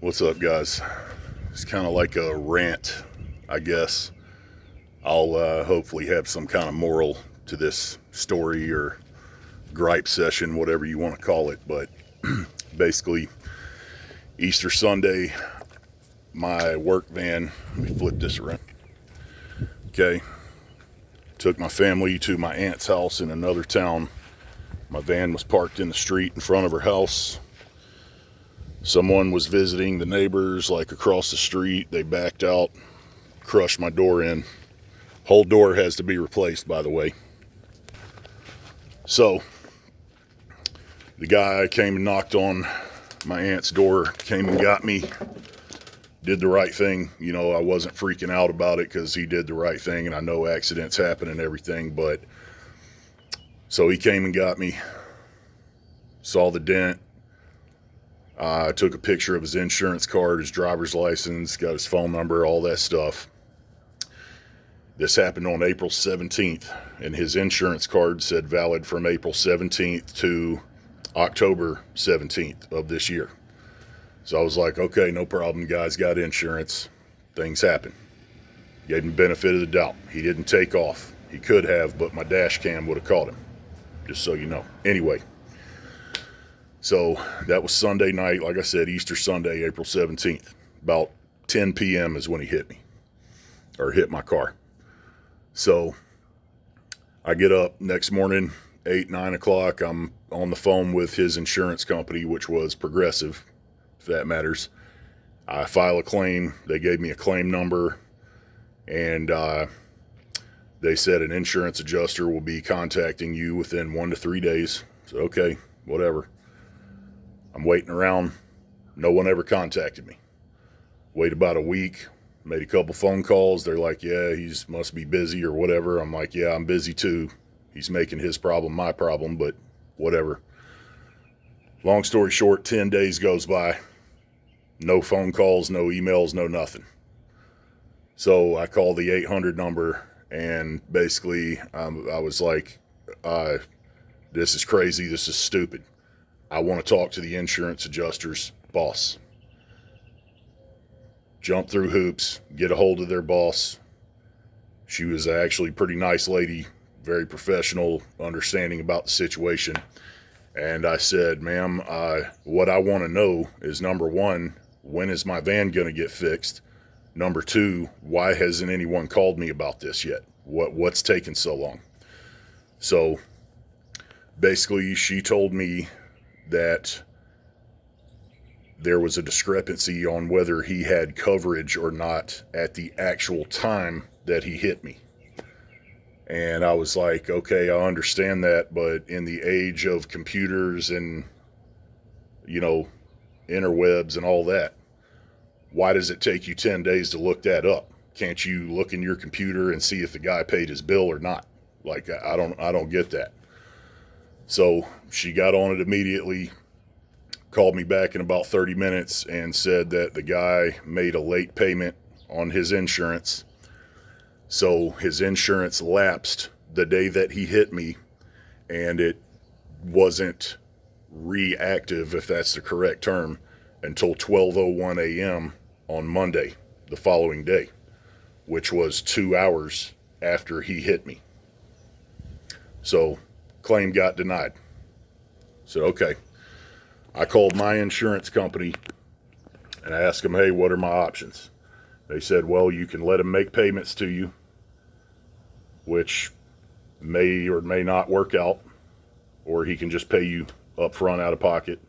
What's up, guys? It's kind of like a rant, I guess. I'll hopefully have some kind of moral to this story or gripe session, whatever you want to call it. But basically, Easter Sunday, my work van, let me flip this around. Okay, took my family to my aunt's house in another town. My van was parked in the street in front of her house. Someone was visiting the neighbors like across the street. They backed out, crushed my door in. Whole door has to be replaced, by the way. So the guy came and knocked on my aunt's door, came and got me, did the right thing. You know, I wasn't freaking out about it because he did the right thing, and I know accidents happen and everything, but so he came and got me, saw the dent. I took a picture of his insurance card, his driver's license, got his phone number, all that stuff. This happened on April 17th, and his insurance card said valid from April 17th to October 17th of this year. So I was like, okay, no problem, guy's got insurance. Things happen. Gave him the benefit of the doubt. He didn't take off. He could have, but my dash cam would have caught him, just so you know. Anyway. So that was Sunday night, like I said, Easter Sunday, April 17th. About 10 p.m. is when he hit me, or hit my car. So I get up next morning, 8, 9 o'clock. I'm on the phone with his insurance company, which was Progressive, if that matters. I file a claim. They gave me a claim number, and they said an insurance adjuster will be contacting you within 1 to 3 days. So, okay, whatever. I'm waiting around. No one ever contacted me. Wait about a week. Made a couple phone calls. They're like, yeah, he's must be busy or whatever. I'm like, yeah, I'm busy too. He's making his problem my problem, but whatever. Long story short, 10 days goes by. No phone calls, no emails, no nothing. So I called the 800 number, and basically I was like, this is crazy. This is stupid. I want to talk to the insurance adjuster's boss. Jump through hoops, get a hold of their boss. She was actually a pretty nice lady, very professional, understanding about the situation. And I said, ma'am, what I want to know is, number one, when is my van going to get fixed? Number two, why hasn't anyone called me about this yet? What's taking so long? So basically, she told me that there was a discrepancy on whether he had coverage or not at the actual time that he hit me. And I was like, okay, I understand that, but in the age of computers and, you know, interwebs and all that, why does it take you 10 days to look that up? Can't you look in your computer and see if the guy paid his bill or not? Like, I don't get that. So she got on it immediately, called me back in about 30 minutes and said that the guy made a late payment on his insurance. So his insurance lapsed the day that he hit me, and it wasn't reactive, if that's the correct term, until 12:01 a.m. on Monday, the following day, which was 2 hours after he hit me. So claim got denied. So, okay. I called my insurance company and I asked them, hey, what are my options? They said, well, you can let him make payments to you, which may or may not work out, or he can just pay you up front out of pocket,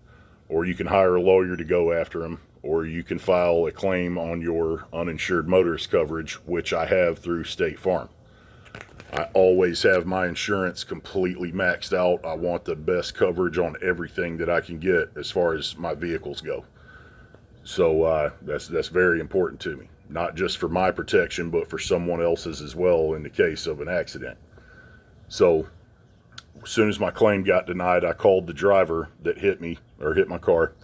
or you can hire a lawyer to go after him, or you can file a claim on your uninsured motorist coverage, which I have through State Farm. I always have my insurance completely maxed out. I want the best coverage on everything that I can get as far as my vehicles go. So that's very important to me, not just for my protection, but for someone else's as well in the case of an accident. So as soon as my claim got denied, I called the driver that hit me or hit my car,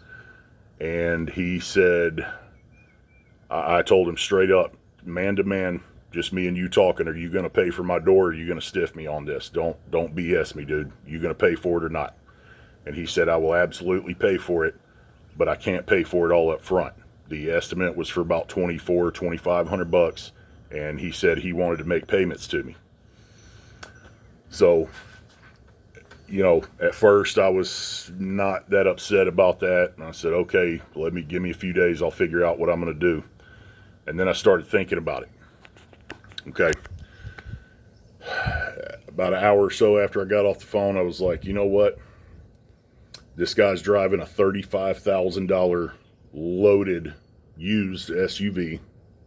and he said, I told him straight up, man to man, just me and you talking, are you going to pay for my door, or are you going to stiff me on this? Don't BS me, dude. You going to pay for it or not? And he said, I will absolutely pay for it, but I can't pay for it all up front. The estimate was for about 2,500 bucks, and he said he wanted to make payments to me. So, you know, at first I was not that upset about that, and I said, okay, give me a few days, I'll figure out what I'm going to do. And then I started thinking about it. Okay. About an hour or so after I got off the phone, I was like, you know what? This guy's driving a $35,000 loaded used SUV,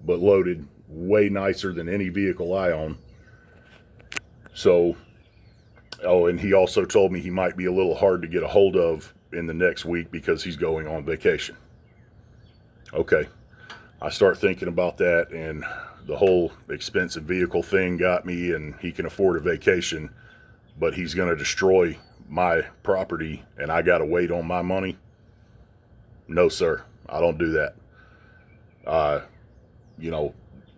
but loaded way nicer than any vehicle I own. So, oh, and he also told me he might be a little hard to get a hold of in the next week because he's going on vacation. Okay. I start thinking about that, and the whole expensive vehicle thing got me, and he can afford a vacation, but he's going to destroy my property and I got to wait on my money. No, sir. I don't do that. You know,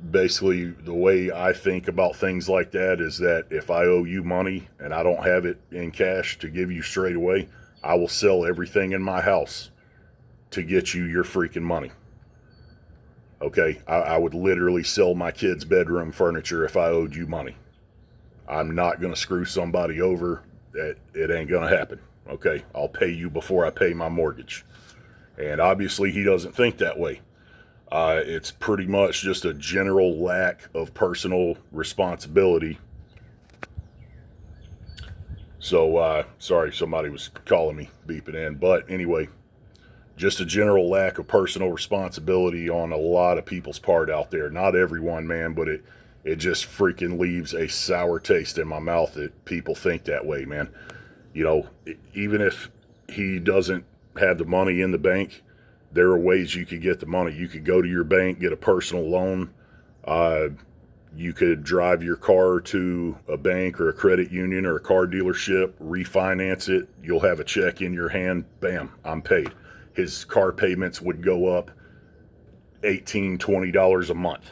basically the way I think about things like that is that if I owe you money and I don't have it in cash to give you straight away, I will sell everything in my house to get you your freaking money. Okay, I would literally sell my kids' bedroom furniture if I owed you money. I'm not going to screw somebody over. It ain't going to happen. Okay, I'll pay you before I pay my mortgage. And obviously he doesn't think that way. It's pretty much just a general lack of personal responsibility. So, sorry, somebody was calling me, beeping in. But anyway, just a general lack of personal responsibility on a lot of people's part out there. Not everyone, man, but it just freaking leaves a sour taste in my mouth that people think that way, man. You know, even if he doesn't have the money in the bank, there are ways you could get the money. You could go to your bank, get a personal loan. You could drive your car to a bank or a credit union or a car dealership, refinance it. You'll have a check in your hand. Bam, I'm paid. His car payments would go up $18, $20 a month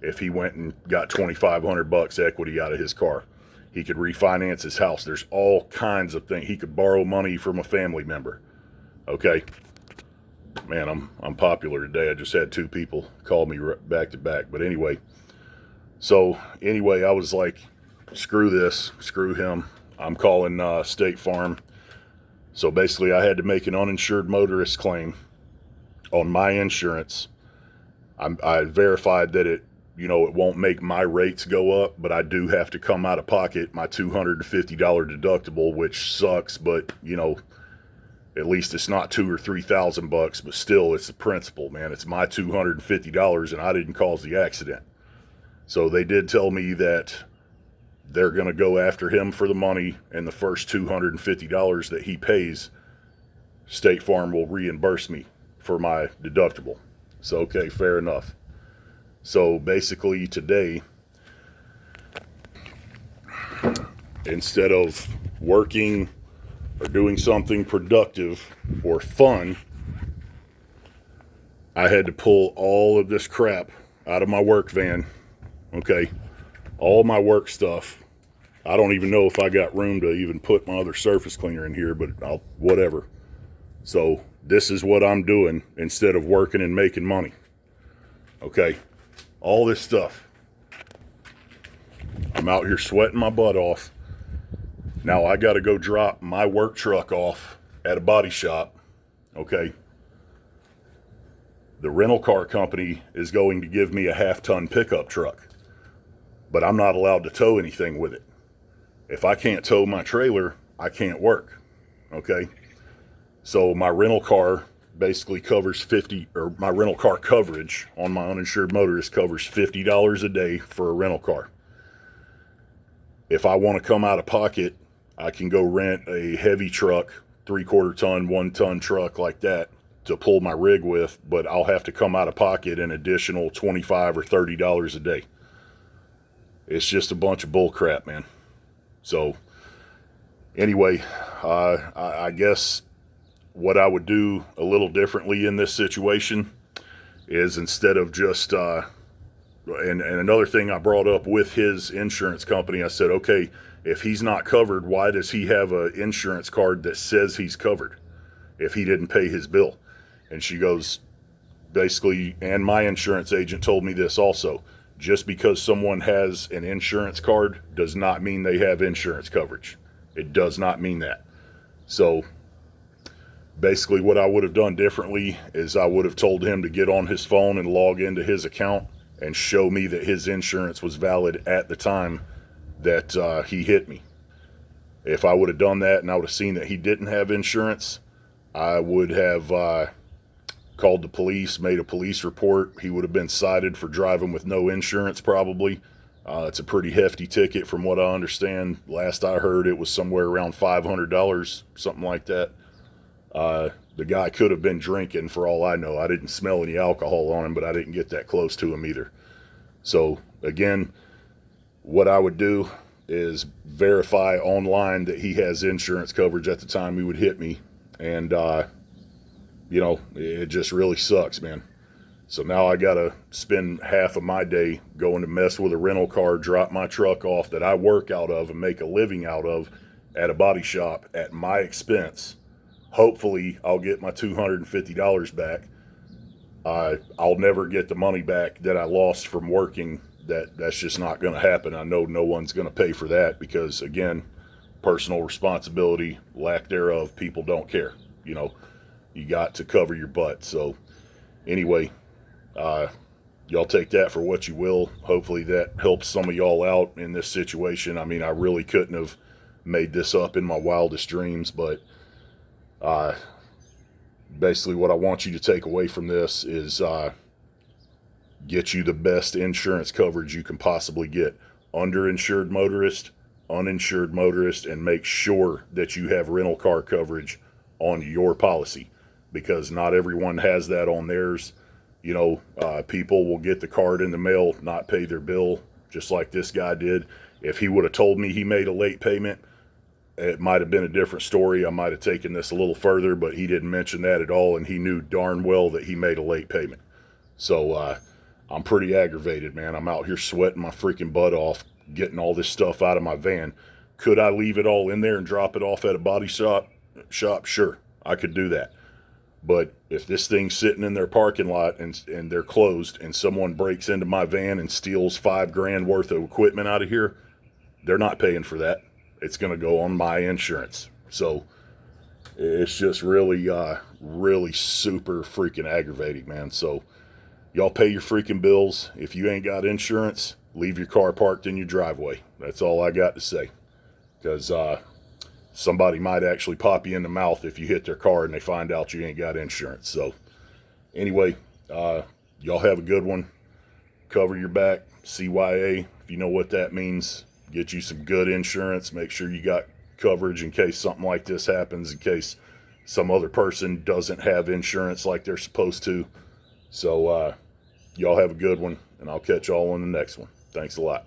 if he went and got 2,500 bucks equity out of his car. He could refinance his house. There's all kinds of things. He could borrow money from a family member. Okay. Man, I'm popular today. I just had two people call me back to back. But anyway, I was like, screw this, screw him. I'm calling State Farm. So basically I had to make an uninsured motorist claim on my insurance. I verified that it won't make my rates go up, but I do have to come out of pocket my $250 deductible, which sucks, but at least it's not $2,000 or $3,000, but still it's the principle, man. It's my $250 and I didn't cause the accident. So they did tell me that they're going to go after him for the money, and the first $250 that he pays, State Farm will reimburse me for my deductible. So, okay, fair enough. So basically today, instead of working or doing something productive or fun, I had to pull all of this crap out of my work van. Okay, all my work stuff. I don't even know if I got room to even put my other surface cleaner in here, but whatever. So this is what I'm doing instead of working and making money. Okay, all this stuff. I'm out here sweating my butt off. Now I got to go drop my work truck off at a body shop. Okay. The rental car company is going to give me a half-ton pickup truck, but I'm not allowed to tow anything with it. If I can't tow my trailer, I can't work. Okay. So my rental car basically covers my rental car coverage on my uninsured motorist covers $50 a day for a rental car. If I want to come out of pocket, I can go rent a heavy truck, 3/4 ton, 1 ton truck like that to pull my rig with, but I'll have to come out of pocket an additional $25 or $30 a day. It's just a bunch of bull crap, man. So anyway, I guess what I would do a little differently in this situation is, instead of just, and another thing I brought up with his insurance company, I said, okay, if he's not covered, why does he have an insurance card that says he's covered if he didn't pay his bill? And she goes, basically, and my insurance agent told me this also, just because someone has an insurance card does not mean they have insurance coverage. It does not mean that. So basically what I would have done differently is I would have told him to get on his phone and log into his account and show me that his insurance was valid at the time that he hit me. If I would have done that and I would have seen that he didn't have insurance, I would have called the police, made a police report. He would have been cited for driving with no insurance probably. It's a pretty hefty ticket from what I understand. Last I heard it was somewhere around $500, something like that. The guy could have been drinking for all I know. I didn't smell any alcohol on him, but I didn't get that close to him either. So again, what I would do is verify online that he has insurance coverage at the time he would hit me. And, you know, it just really sucks, man. So now I got to spend half of my day going to mess with a rental car, drop my truck off that I work out of and make a living out of at a body shop at my expense. Hopefully I'll get my $250 back. I'll never get the money back that I lost from working. That's just not going to happen. I know no one's going to pay for that because, again, personal responsibility, lack thereof, people don't care. You know, you got to cover your butt. So anyway, y'all take that for what you will. Hopefully that helps some of y'all out in this situation. I mean, I really couldn't have made this up in my wildest dreams, but basically what I want you to take away from this is get you the best insurance coverage you can possibly get. Underinsured motorist, uninsured motorist, and make sure that you have rental car coverage on your policy, because not everyone has that on theirs. You know, people will get the card in the mail, not pay their bill, just like this guy did. If he would have told me he made a late payment, it might have been a different story. I might have taken this a little further, but he didn't mention that at all, and he knew darn well that he made a late payment. So I'm pretty aggravated, man. I'm out here sweating my freaking butt off, getting all this stuff out of my van. Could I leave it all in there and drop it off at a body shop? Sure, I could do that. But if this thing's sitting in their parking lot and they're closed and someone breaks into my van and steals $5,000 worth of equipment out of here, they're not paying for that. It's going to go on my insurance. So it's just really, really super freaking aggravating, man. So y'all pay your freaking bills. If you ain't got insurance, leave your car parked in your driveway. That's all I got to say. Because somebody might actually pop you in the mouth if you hit their car and they find out you ain't got insurance. So anyway, y'all have a good one. Cover your back, CYA, if you know what that means. Get you some good insurance. Make sure you got coverage in case something like this happens, in case some other person doesn't have insurance like they're supposed to. So y'all have a good one, and I'll catch y'all on the next one. Thanks a lot.